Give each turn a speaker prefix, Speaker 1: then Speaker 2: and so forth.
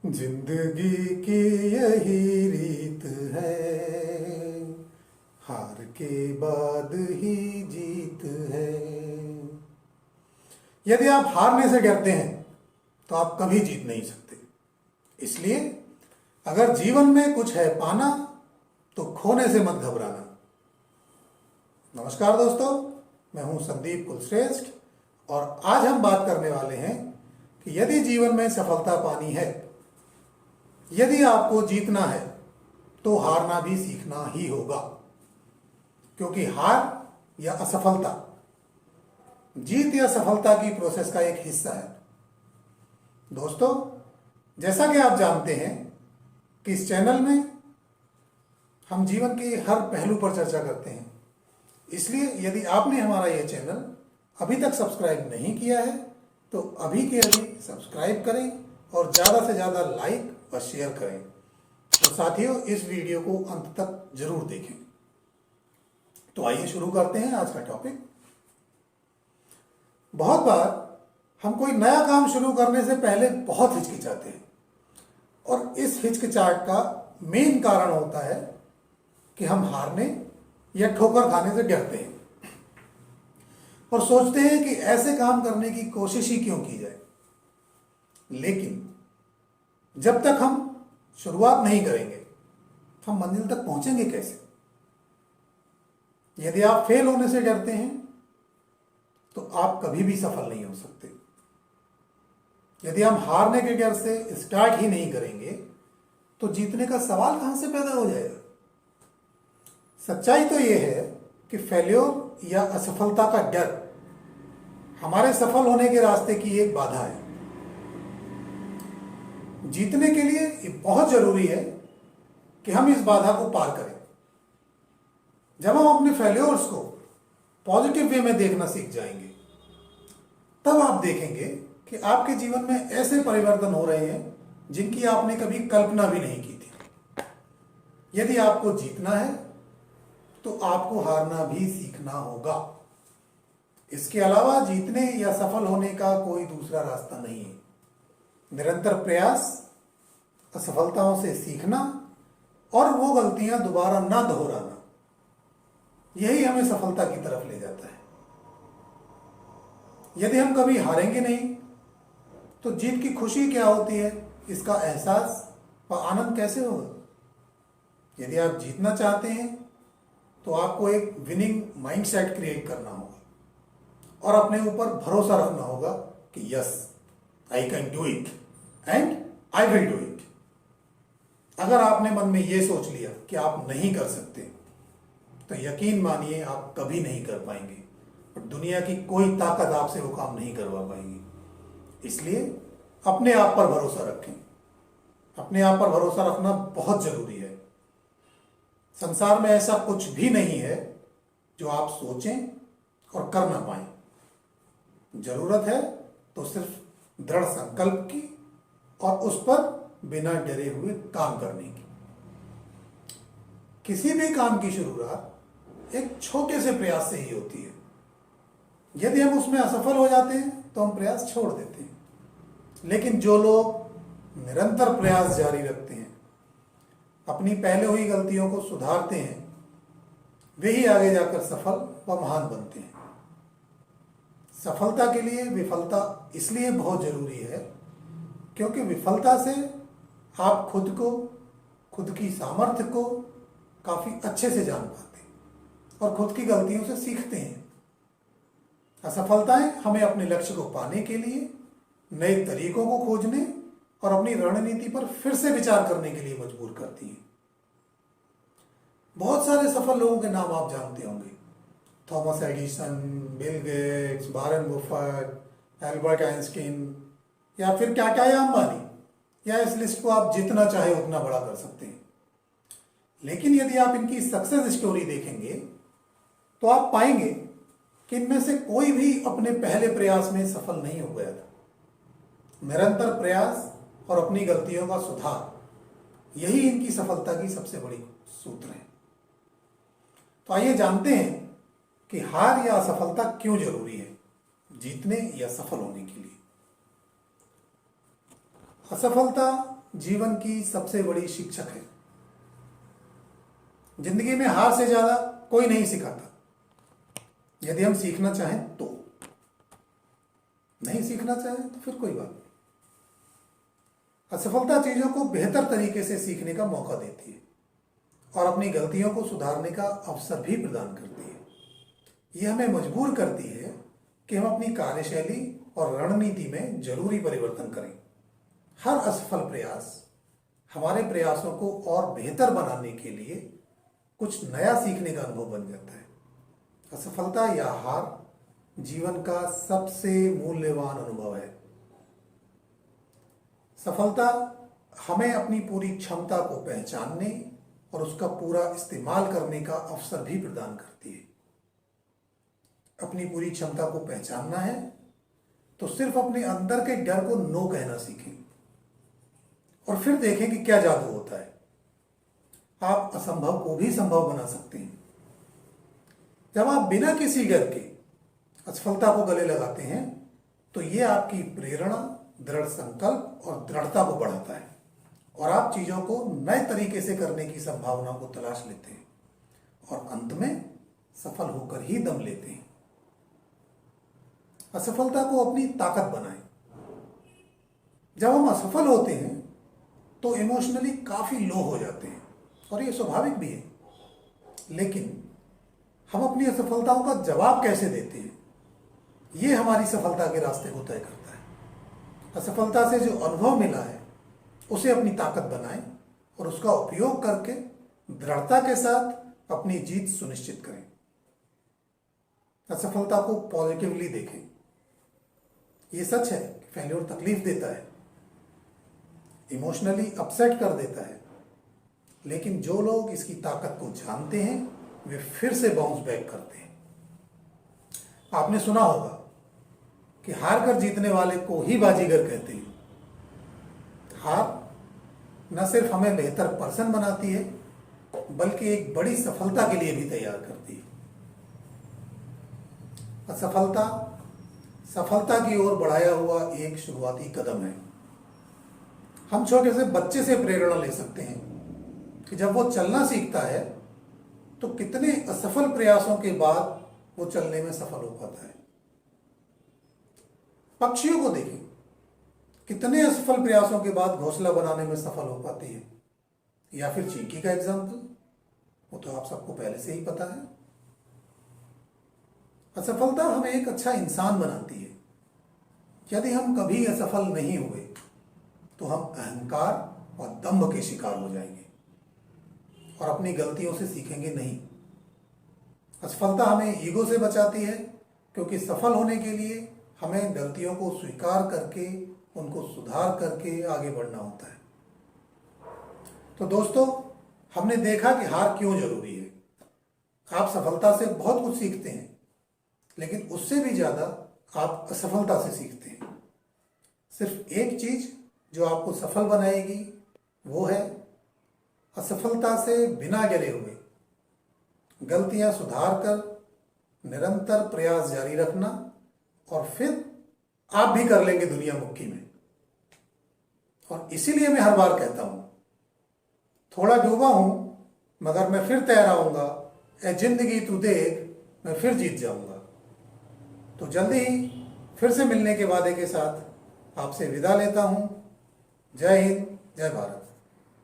Speaker 1: जिंदगी की यही रीत है, हार के बाद ही जीत है। यदि आप हारने से डरते हैं तो आप कभी जीत नहीं सकते। इसलिए अगर जीवन में कुछ है पाना तो खोने से मत घबराना। नमस्कार दोस्तों, मैं हूं संदीप कुलश्रेष्ठ और आज हम बात करने वाले हैं कि यदि जीवन में सफलता पानी है, यदि आपको जीतना है तो हारना भी सीखना ही होगा, क्योंकि हार या असफलता जीत या सफलता की प्रोसेस का एक हिस्सा है। दोस्तों, जैसा कि आप जानते हैं कि इस चैनल में हम जीवन के हर पहलू पर चर्चा करते हैं। इसलिए यदि आपने हमारा यह चैनल अभी तक सब्सक्राइब नहीं किया है तो अभी के अभी सब्सक्राइब करें और ज़्यादा से ज़्यादा लाइक और शेयर करें। तो साथियों, इस वीडियो को अंत तक जरूर देखें। तो आइए शुरू करते हैं आज का टॉपिक। बहुत बार हम कोई नया काम शुरू करने से पहले बहुत हिचकिचाते हैं और इस हिचकिचाहट का मेन कारण होता है कि हम हारने या ठोकर खाने से डरते हैं और सोचते हैं कि ऐसे काम करने की कोशिश ही क्यों की जाए। लेकिन जब तक हम शुरुआत नहीं करेंगे हम मंजिल तक पहुंचेंगे कैसे? यदि आप फेल होने से डरते हैं तो आप कभी भी सफल नहीं हो सकते। यदि हम हारने के डर से स्टार्ट ही नहीं करेंगे तो जीतने का सवाल कहां से पैदा हो जाएगा? सच्चाई तो यह है कि फेल्योर या असफलता का डर हमारे सफल होने के रास्ते की एक बाधा है। जीतने के लिए ये बहुत जरूरी है कि हम इस बाधा को पार करें। जब हम अपने फेल्योर्स को पॉजिटिव वे में देखना सीख जाएंगे तब आप देखेंगे कि आपके जीवन में ऐसे परिवर्तन हो रहे हैं जिनकी आपने कभी कल्पना भी नहीं की थी। यदि आपको जीतना है तो आपको हारना भी सीखना होगा। इसके अलावा जीतने या सफल होने का कोई दूसरा रास्ता नहीं है। निरंतर प्रयास, असफलताओं से सीखना और वो गलतियां दोबारा ना दोहराना, यही हमें सफलता की तरफ ले जाता है। यदि हम कभी हारेंगे नहीं तो जीत की खुशी क्या होती है, इसका एहसास व आनंद कैसे होगा? यदि आप जीतना चाहते हैं तो आपको एक विनिंग माइंडसेट क्रिएट करना होगा और अपने ऊपर भरोसा रखना होगा कि yes, I can do it and I will do it. अगर आपने मन में यह सोच लिया कि आप नहीं कर सकते तो यकीन मानिए आप कभी नहीं कर पाएंगे और दुनिया की कोई ताकत आपसे वो काम नहीं करवा पाएंगी। इसलिए अपने आप पर भरोसा रखें। अपने आप पर भरोसा रखना बहुत जरूरी है। संसार में ऐसा कुछ भी नहीं है जो आप सोचें और कर ना पाएं। जरूरत है तो सिर्फ दृढ़ संकल्प की और उस पर बिना डरे हुए काम करने की। किसी भी काम की शुरुआत एक छोटे से प्रयास से ही होती है। यदि हम उसमें असफल हो जाते हैं तो हम प्रयास छोड़ देते हैं, लेकिन जो लोग निरंतर प्रयास जारी रखते हैं, अपनी पहले हुई गलतियों को सुधारते हैं, वे ही आगे जाकर सफल व महान बनते हैं। सफलता के लिए विफलता इसलिए बहुत जरूरी है क्योंकि विफलता से आप खुद को, खुद की सामर्थ्य को काफी अच्छे से जान पाते हैं और खुद की गलतियों से सीखते हैं। असफलताएं हमें अपने लक्ष्य को पाने के लिए नए तरीकों को खोजने और अपनी रणनीति पर फिर से विचार करने के लिए मजबूर करती हैं। बहुत सारे सफल लोगों के नाम आप जानते होंगे। Thomas Edison, Bill Gates, Warren Buffett, Albert Einstein या फिर टाटा या अंबानी, या इस लिस्ट को आप जितना चाहे उतना बड़ा कर सकते हैं। लेकिन यदि आप इनकी सक्सेस स्टोरी देखेंगे तो आप पाएंगे कि इनमें से कोई भी अपने पहले प्रयास में सफल नहीं हो गया था। निरंतर प्रयास और अपनी गलतियों का सुधार, यही इनकी सफलता की सबसे बड़ी सूत्र है। तो आइए जानते हैं कि हार या असफलता क्यों जरूरी है जीतने या सफल होने के लिए। असफलता जीवन की सबसे बड़ी शिक्षक है। जिंदगी में हार से ज्यादा कोई नहीं सिखाता। यदि हम सीखना चाहें तो, नहीं सीखना चाहें तो फिर कोई बात नहीं। असफलता चीजों को बेहतर तरीके से सीखने का मौका देती है और अपनी गलतियों को सुधारने का अवसर भी प्रदान करती है। यह हमें मजबूर करती है कि हम अपनी कार्यशैली और रणनीति में जरूरी परिवर्तन करें। हर असफल प्रयास हमारे प्रयासों को और बेहतर बनाने के लिए कुछ नया सीखने का अनुभव बन जाता है। असफलता या हार जीवन का सबसे मूल्यवान अनुभव है। सफलता हमें अपनी पूरी क्षमता को पहचानने और उसका पूरा इस्तेमाल करने का अवसर भी प्रदान करती है। अपनी पूरी क्षमता को पहचानना है तो सिर्फ अपने अंदर के डर को नो कहना सीखें और फिर देखें कि क्या जादू होता है। आप असंभव को भी संभव बना सकते हैं। जब आप बिना किसी डर के असफलता को गले लगाते हैं तो यह आपकी प्रेरणा, दृढ़ संकल्प और दृढ़ता को बढ़ाता है और आप चीजों को नए तरीके से करने की संभावना को तलाश लेते हैं और अंत में सफल होकर ही दम लेते हैं। असफलता को अपनी ताकत बनाएं। जब हम असफल होते हैं तो इमोशनली काफी लो हो जाते हैं और ये स्वाभाविक भी है, लेकिन हम अपनी असफलताओं का जवाब कैसे देते हैं ये हमारी सफलता के रास्ते को तय करता है। असफलता से जो अनुभव मिला है उसे अपनी ताकत बनाएं और उसका उपयोग करके दृढ़ता के साथ अपनी जीत सुनिश्चित करें। असफलता को पॉजिटिवली देखें। ये सच है कि फेल्योर तकलीफ देता है, इमोशनली अपसेट कर देता है, लेकिन जो लोग इसकी ताकत को जानते हैं वे फिर से बाउंस बैक करते हैं। आपने सुना होगा कि हार कर जीतने वाले को ही बाजीगर कहते हैं। हार न सिर्फ हमें बेहतर पर्सन बनाती है बल्कि एक बड़ी सफलता के लिए भी तैयार करती है। असफलता सफलता की ओर बढ़ाया हुआ एक शुरुआती कदम है। हम छोटे से बच्चे से प्रेरणा ले सकते हैं कि जब वो चलना सीखता है तो कितने असफल प्रयासों के बाद वो चलने में सफल हो पाता है। पक्षियों को देखें, कितने असफल प्रयासों के बाद घोंसला बनाने में सफल हो पाती है। या फिर चींटी का एग्जाम्पल, वो तो आप सबको पहले से ही पता है। असफलता हमें एक अच्छा इंसान बनाती है। यदि हम कभी असफल नहीं हुए तो हम अहंकार और दंभ के शिकार हो जाएंगे और अपनी गलतियों से सीखेंगे नहीं। असफलता हमें ईगो से बचाती है क्योंकि सफल होने के लिए हमें गलतियों को स्वीकार करके उनको सुधार करके आगे बढ़ना होता है। तो दोस्तों, हमने देखा कि हार क्यों जरूरी है। आप सफलता से बहुत कुछ सीखते हैं, लेकिन उससे भी ज्यादा आप असफलता से सीखते हैं। सिर्फ एक चीज जो आपको सफल बनाएगी वो है असफलता से बिना गिरे हुए गलतियां सुधार कर निरंतर प्रयास जारी रखना, और फिर आप भी कर लेंगे दुनिया मुक्की में। और इसीलिए मैं हर बार कहता हूं, थोड़ा डूबा हूं मगर मैं फिर तैराऊंगा, ए जिंदगी तू देख मैं फिर जीत जाऊंगा। तो जल्दी ही फिर से मिलने के वादे के साथ आपसे विदा लेता हूं। जय हिंद, जय भारत।